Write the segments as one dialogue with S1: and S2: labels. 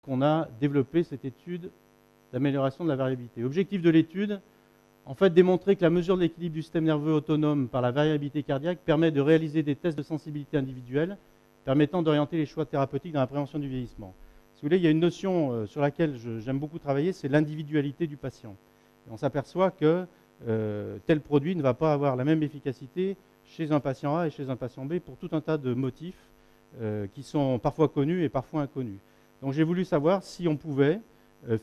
S1: qu'on a développé cette étude d'amélioration de la variabilité. L'objectif de l'étude, en fait, démontrer que la mesure de l'équilibre du système nerveux autonome par la variabilité cardiaque permet de réaliser des tests de sensibilité individuelle permettant d'orienter les choix thérapeutiques dans la prévention du vieillissement. Si vous voulez, il y a une notion sur laquelle j'aime beaucoup travailler, c'est l'individualité du patient. Et on s'aperçoit que tel produit ne va pas avoir la même efficacité chez un patient A et chez un patient B pour tout un tas de motifs qui sont parfois connus et parfois inconnus. Donc j'ai voulu savoir si on pouvait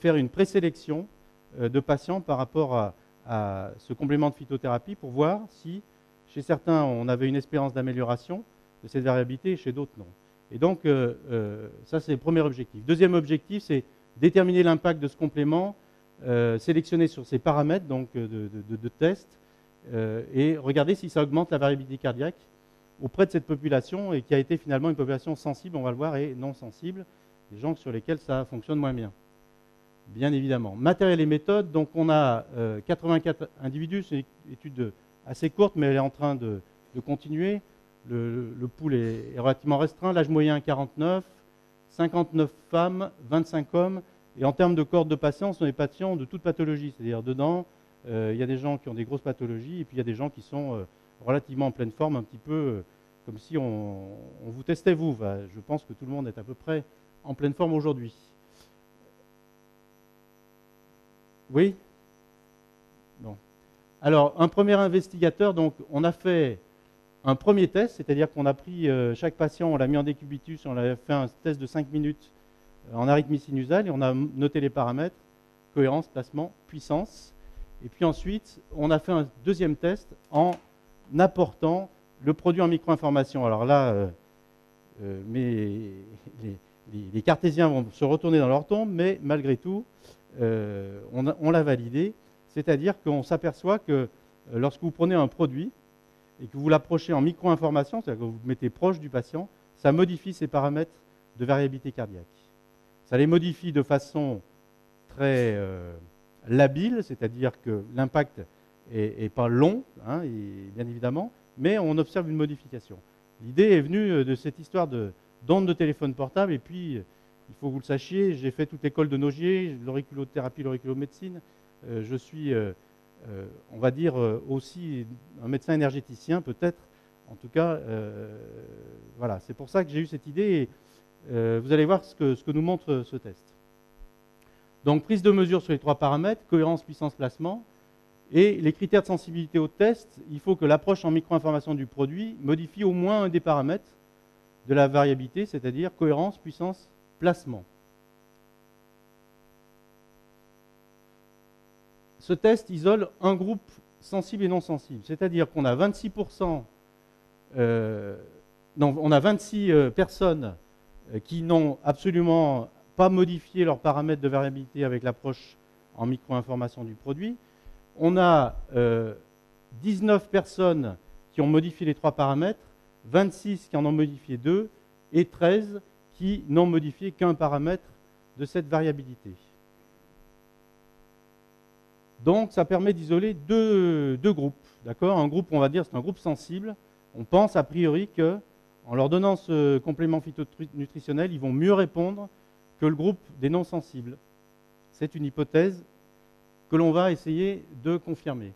S1: faire une présélection de patients par rapport à ce complément de phytothérapie pour voir si chez certains on avait une espérance d'amélioration de cette variabilité et chez d'autres non. Et donc ça c'est le premier objectif. Deuxième objectif, c'est déterminer l'impact de ce complément, sélectionner sur ces paramètres donc, de test et regarder si ça augmente la variabilité cardiaque auprès de cette population et qui a été finalement une population sensible, on va le voir, et non sensible, des gens sur lesquels ça fonctionne moins bien. Bien évidemment. Matériel et méthode, donc on a 84 individus, c'est une étude assez courte, mais elle est en train de continuer. Le pool est relativement restreint, l'âge moyen 49, 59 femmes, 25 hommes, et en termes de cohorte de patients, ce sont des patients de toute pathologie, c'est-à-dire dedans, il y a des gens qui ont des grosses pathologies, et puis il y a des gens qui sont relativement en pleine forme, un petit peu comme si on vous testait vous. Je pense que tout le monde est à peu près en pleine forme aujourd'hui. Oui? Bon. Alors, un premier investigateur, donc on a fait un premier test, c'est-à-dire qu'on a pris chaque patient, on l'a mis en décubitus, on a fait un test de 5 minutes en arythmie sinusale et on a noté les paramètres, cohérence, placement, puissance. Et puis ensuite, on a fait un deuxième test en apportant le produit en micro-information. Alors là, les cartésiens vont se retourner dans leur tombe, mais malgré tout, on l'a validé. C'est-à-dire qu'on s'aperçoit que lorsque vous prenez un produit et que vous l'approchez en micro-information, c'est-à-dire que vous vous mettez proche du patient, ça modifie ses paramètres de variabilité cardiaque. Ça les modifie de façon très labile, c'est-à-dire que l'impact n'est pas long, hein, bien évidemment, mais on observe une modification. L'idée est venue de cette histoire d'ondes de téléphone portable, et puis, il faut que vous le sachiez, j'ai fait toute l'école de Nogier, l'auriculothérapie, l'auriculomédecine. Je suis, on va dire, aussi un médecin énergéticien, peut-être. En tout cas, voilà, c'est pour ça que j'ai eu cette idée. Et, vous allez voir ce que nous montre ce test. Donc, prise de mesure sur les 3 paramètres, cohérence, puissance, placement. Et les critères de sensibilité au test, il faut que l'approche en micro-information du produit modifie au moins un des paramètres de la variabilité, c'est-à-dire cohérence, puissance, placement. Ce test isole un groupe sensible et non sensible, c'est-à-dire qu'on a 26%, on a 26 personnes qui n'ont absolument pas modifié leurs paramètres de variabilité avec l'approche en micro-information du produit. On a 19 personnes qui ont modifié les 3 paramètres, 26 qui en ont modifié 2 et 13 qui n'ont modifié qu'un paramètre de cette variabilité. Donc ça permet d'isoler deux groupes. Un groupe, on va dire, c'est un groupe sensible. On pense a priori qu'en leur donnant ce complément phytonutritionnel, ils vont mieux répondre que le groupe des non sensibles. C'est une hypothèse que l'on va essayer de confirmer.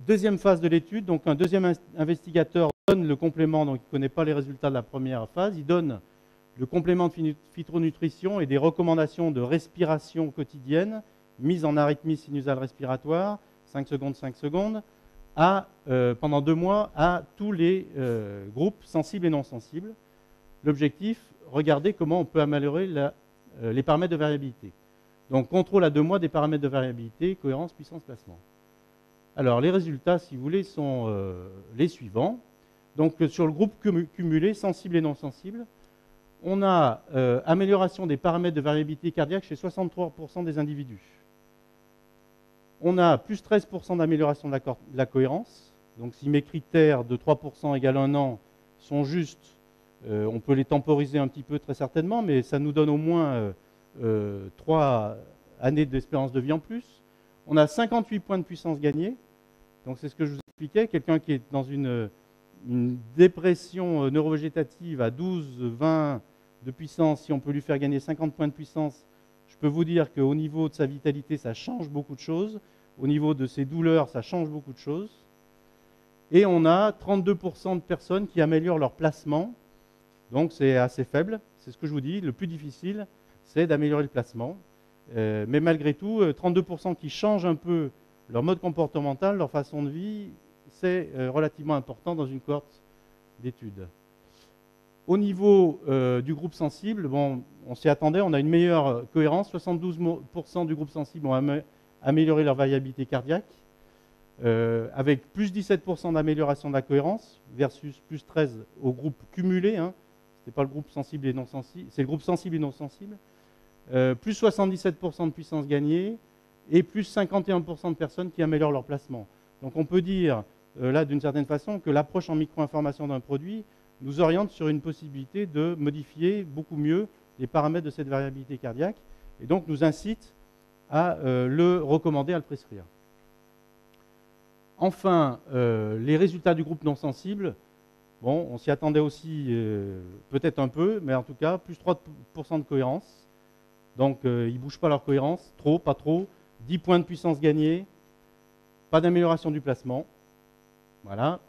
S1: Deuxième phase de l'étude, donc un deuxième investigateur donne le complément, donc il ne connaît pas les résultats de la première phase, il donne le complément de phytonutrition et des recommandations de respiration quotidienne, mise en arythmie sinusale respiratoire, 5 secondes, 5 secondes, pendant 2 mois à tous les groupes sensibles et non sensibles. L'objectif, regarder comment on peut améliorer les paramètres de variabilité. Donc, contrôle à 2 mois des paramètres de variabilité, cohérence, puissance, placement. Alors, les résultats, si vous voulez, sont les suivants. Donc, sur le groupe cumulé, sensible et non sensible, on a amélioration des paramètres de variabilité cardiaque chez 63% des individus. On a plus 13% d'amélioration de la cohérence. Donc, si mes critères de 3% égale 1 an sont justes, on peut les temporiser un petit peu très certainement, mais ça nous donne au moins 3 années d'espérance de vie en plus. On a 58 points de puissance gagnés. Donc c'est ce que je vous expliquais. Quelqu'un qui est dans une dépression neurovégétative à 12, 20, de puissance, si on peut lui faire gagner 50 points de puissance, je peux vous dire qu'au niveau de sa vitalité, ça change beaucoup de choses. Au niveau de ses douleurs, ça change beaucoup de choses. Et on a 32% de personnes qui améliorent leur placement. Donc c'est assez faible. C'est ce que je vous dis. Le plus difficile, c'est d'améliorer le placement. Mais malgré tout, 32% qui changent un peu leur mode comportemental, leur façon de vie, c'est relativement important dans une cohorte d'études. Au niveau du groupe sensible, bon, on s'y attendait, on a une meilleure cohérence. 72% du groupe sensible ont amélioré leur variabilité cardiaque, avec plus 17% d'amélioration de la cohérence, versus plus 13% au groupe cumulé. Hein. Ce n'est pas le groupe sensible et non sensible, c'est le groupe sensible et non sensible. Plus 77% de puissance gagnée et plus 51% de personnes qui améliorent leur placement. Donc on peut dire, là d'une certaine façon, que l'approche en micro-information d'un produit nous oriente sur une possibilité de modifier beaucoup mieux les paramètres de cette variabilité cardiaque et donc nous incite à le recommander, à le prescrire. Enfin, les résultats du groupe non sensible, bon, on s'y attendait aussi peut-être un peu, mais en tout cas, plus 3% de cohérence. Donc, ils ne bougent pas leur cohérence, trop, pas trop. 10 points de puissance gagnés, pas d'amélioration du placement. Voilà.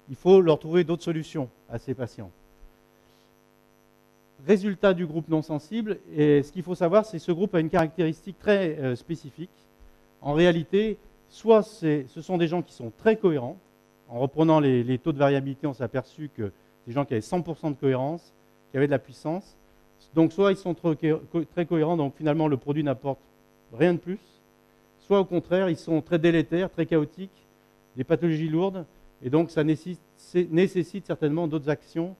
S1: Il faut leur trouver d'autres solutions à ces patients. Résultat du groupe non sensible, et ce qu'il faut savoir, c'est que ce groupe a une caractéristique très spécifique. En réalité, soit ce sont des gens qui sont très cohérents. En reprenant les taux de variabilité, on s'est aperçu que des gens qui avaient 100% de cohérence, qui avaient de la puissance. Donc soit ils sont très cohérents, donc finalement le produit n'apporte rien de plus. Soit au contraire, ils sont très délétères, très chaotiques, des pathologies lourdes, et donc ça nécessite certainement d'autres actions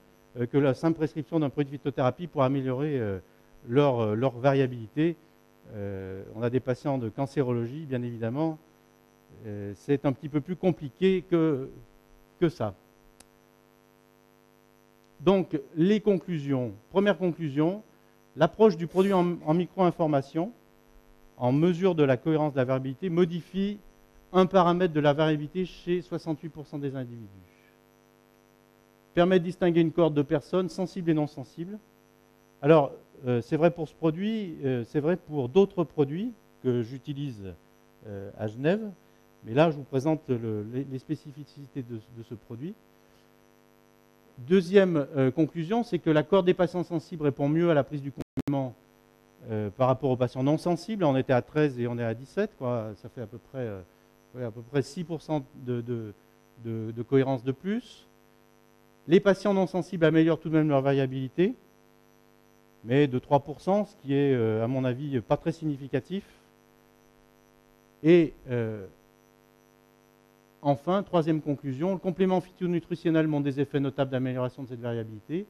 S1: que la simple prescription d'un produit de phytothérapie pour améliorer leur variabilité. On a des patients de cancérologie, bien évidemment. C'est un petit peu plus compliqué que ça. Donc, les conclusions. Première conclusion, l'approche du produit en micro-information, en mesure de la cohérence de la variabilité, modifie un paramètre de la variabilité chez 68% des individus. Permet de distinguer une cohorte de personnes sensibles et non sensibles. Alors, c'est vrai pour ce produit, c'est vrai pour d'autres produits que j'utilise à Genève, mais là, je vous présente les spécificités de ce produit. Deuxième conclusion, c'est que la cohorte des patients sensibles répond mieux à la prise du complément par rapport aux patients non sensibles. On était à 13 et on est à 17, quoi. Ça fait à peu près 6% de cohérence de plus. Les patients non sensibles améliorent tout de même leur variabilité, mais de 3%, ce qui est, à mon avis, pas très significatif. Et enfin, troisième conclusion, le complément phytonutritionnel montre des effets notables d'amélioration de cette variabilité.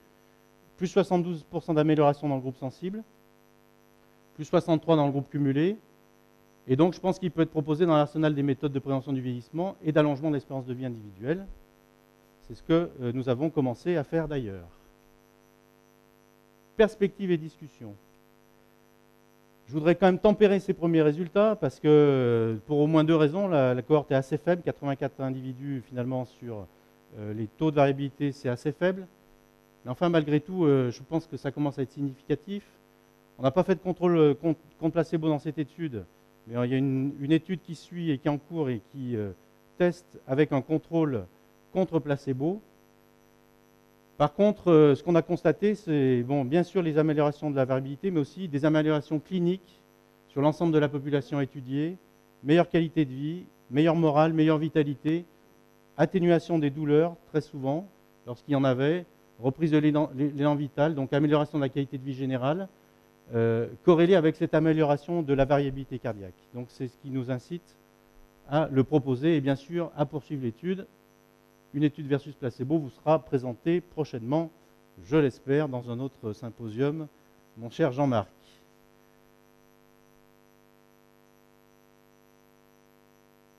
S1: Plus 72% d'amélioration dans le groupe sensible, plus 63% dans le groupe cumulé. Et donc, je pense qu'il peut être proposé dans l'arsenal des méthodes de prévention du vieillissement et d'allongement de l'espérance de vie individuelle. C'est ce que nous avons commencé à faire d'ailleurs. Perspectives et discussions. Je voudrais quand même tempérer ces premiers résultats parce que, pour au moins deux raisons, la cohorte est assez faible, 84 individus finalement sur les taux de variabilité, c'est assez faible. Mais enfin, malgré tout, je pense que ça commence à être significatif. On n'a pas fait de contrôle contre placebo dans cette étude, mais il y a une étude qui suit et qui est en cours et qui teste avec un contrôle contre placebo. Par contre, ce qu'on a constaté, c'est bon, bien sûr les améliorations de la variabilité, mais aussi des améliorations cliniques sur l'ensemble de la population étudiée, meilleure qualité de vie, meilleure morale, meilleure vitalité, atténuation des douleurs, très souvent, lorsqu'il y en avait, reprise de l'élan vital, donc amélioration de la qualité de vie générale, corrélée avec cette amélioration de la variabilité cardiaque. Donc c'est ce qui nous incite à le proposer et bien sûr à poursuivre l'étude. Une étude versus placebo vous sera présentée prochainement, je l'espère, dans un autre symposium, mon cher Jean-Marc.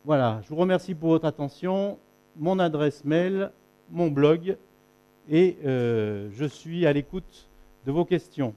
S1: Voilà, je vous remercie pour votre attention. Mon adresse mail, mon blog, et je suis à l'écoute de vos questions.